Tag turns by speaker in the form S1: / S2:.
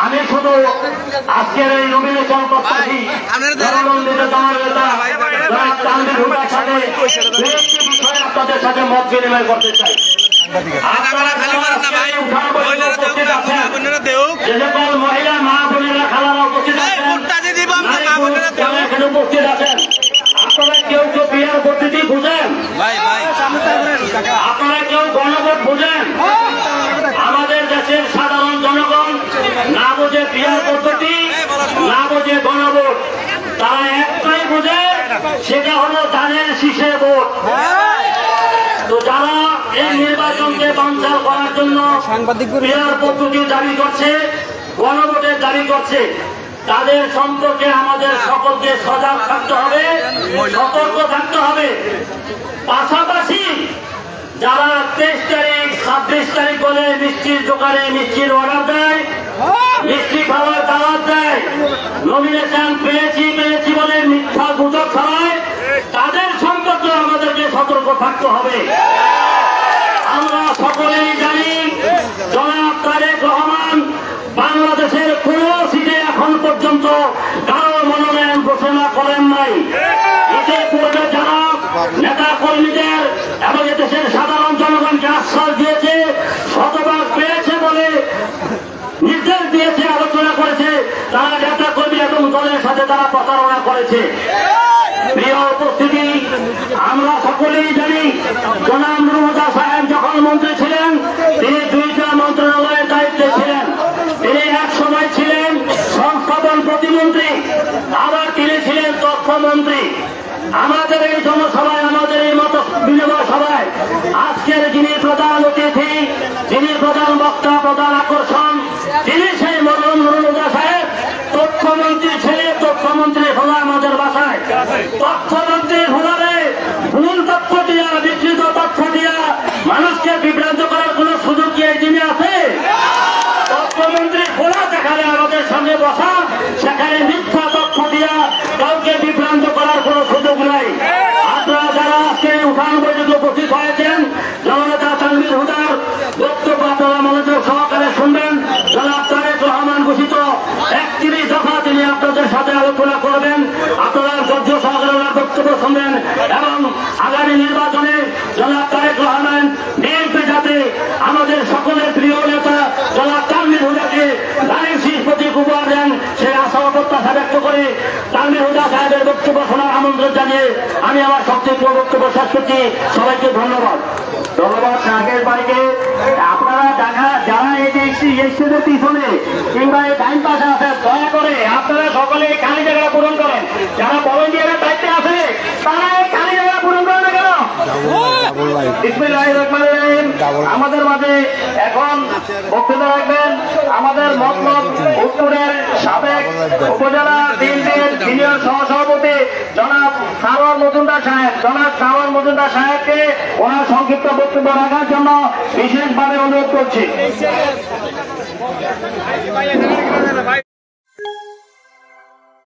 S1: আমি শুধু আজকের এই নমিনেশন প্রত্যাশী জননন্দিত দলের নেতা তানভীর হুদার সাথে একটি বিষয়ে আপনাদের সাথে মত বিনিময় করতে চাই। যে সকল মহিলা মা বোনেরা খালারা উপস্থিত আছেন, উপস্থিত আছেন, আপনারা কেউ কেউ বিয়ার পদ্ধতি বুঝেন, আপনারা কেউ গণভোট বুঝেন। আমাদের দেশের সাধারণ জনগণ না বোঝে বিয়ার পদ্ধতি, না বোঝে গণভোট, তারা একটাই বোঝে, সেটা হলো ধানের শীষে ভোট। তো যারা এই নির্বাচনকে বানচাল করার জন্য বিয়ার পদ্ধতির দাবি করছে, গণভোটের দাবি করছে, তাদের সম্পর্কে আমাদের সকলকে সজাগ থাকতে হবে, সতর্ক থাকতে হবে। পাশাপাশি যারা 23 তারিখ 26 তারিখ বলে মিষ্টির দোকানে মিষ্টির অর্ডার দেয়, মিষ্টি খাওয়ার দাওয়াত দেয়, নমিনেশন পেয়েছি পেয়েছি বলে মিথ্যা গুজব ছড়ায়, তাদের সম্পর্কে আমাদেরকে সতর্ক থাকতে হবে। আমরা সকলেই জানি জনাব তারেক রহমান বাংলাদেশের কোন সিটে এখন পর্যন্ত কারো মনোনয়ন ঘোষণা করেন নাই। এতে পূর্বে যারা নেতা কর্মীদের এবং দেশের সাধারণ জনগণকে আশ্বাস দিয়েছে, শতভাগ পেয়েছে বলে নির্দেশ দিয়েছে, আলোচনা করেছে, তারা নেতা কর্মী এবং দলের সাথে তারা প্রতারণা করেছে। প্রিয় উপস্থিতি, আমরা সকলেই জানি জনাব নুরুল হুদা সাহেব যখন মন্ত্রী ছিলেন, তিনি 2টা মন্ত্রণালয়ের দায়িত্বে ছিলেন। তিনি এক সময় ছিলেন সংস্থাপন প্রতিমন্ত্রী, আবার তিনি ছিলেন তথ্যমন্ত্রী। আমাদের এই জনসভায়, আমাদের এই মত বিনিময় সভায় আজকের যিনি প্রধান অতিথি, যিনি প্রধান বক্তা, প্রধান আকর্ষণ, তিনি সেই মরহুম নুরুল হুদা সাহেব। তথ্যমন্ত্রী ছেলে, তথ্যমন্ত্রী হলো আমাদের বাসায়। তথ্যমন্ত্রীর হলারে ভুল তথ্য দিয়া, বিকৃত তথ্য দিয়া মানুষকে বিভ্রান্ত করার কোন সুযোগ কি এই দিনে আছে? তথ্যমন্ত্রী খোলা যেখানে আমাদের সামনে বসা, সেখানে মিথ্যা তথ্য দিয়া কাউকে বিভ্রান্ত করার কোন সুযোগ নাই। আপনারা যারা আজকে উঠান বৈঠকে উপস্থিত হয়েছেন, জননেতা তানভীর হুদার বক্তব্য আপনারা মনোযোগ সহকারে শুনবেন। জনাব তারেক রহমান ঘোষিত 31 দফা তিনি আপনাদের সাথে আলোচনা করবেন। আপনারা ধৈর্য সহকারে ওনার বক্তব্য শুনবেন এবং আগামী নির্বাচনে জনাব তারেক রহমান বিএনপি যাতে আমাদের সকলের প্রিয় নেতা জনাব তানভীর হুদাকে ধানের শীষ প্রতীক উপহার দেন, সেই আশা ও প্রত্যাশা ব্যক্ত করে তানভীর হুদা সাহেবের বক্তব্য শোনার আমন্ত্রণ জানিয়ে আমি আমার সবচেয়ে প্রিয় বক্তব্য শেষ করছি। সবাইকে ধন্যবাদ। ধন্যবাদ নাগের বাড়িকে। আপনারা যারা এই যে স্টেজের পিছনে কিংবা এই টাইম পাশে আছেন, দয়া করে আপনারা সকলে এই খালি জায়গা পূরণ করেন। যারা ভলেন্টিয়ারের দায়িত্বে আছে তারা এই খালি জায়গা পূরণ করে না কেন? বিসমিল্লাহির রহমানির রহিম। আমাদের মাঝে এখন বক্তৃতা রাখবেন আমাদের মতলব উত্তরের সাবেক উপজেলা বিএনপির সিনিয়র সহসভাপতি জনাব সারোয়ার মজুমদার সাহেব। জনাব সারোয়ার মজুমদার সাহেবকে ওনার সংক্ষিপ্ত বক্তব্য রাখার জন্য বিশেষভাবে অনুরোধ করছি।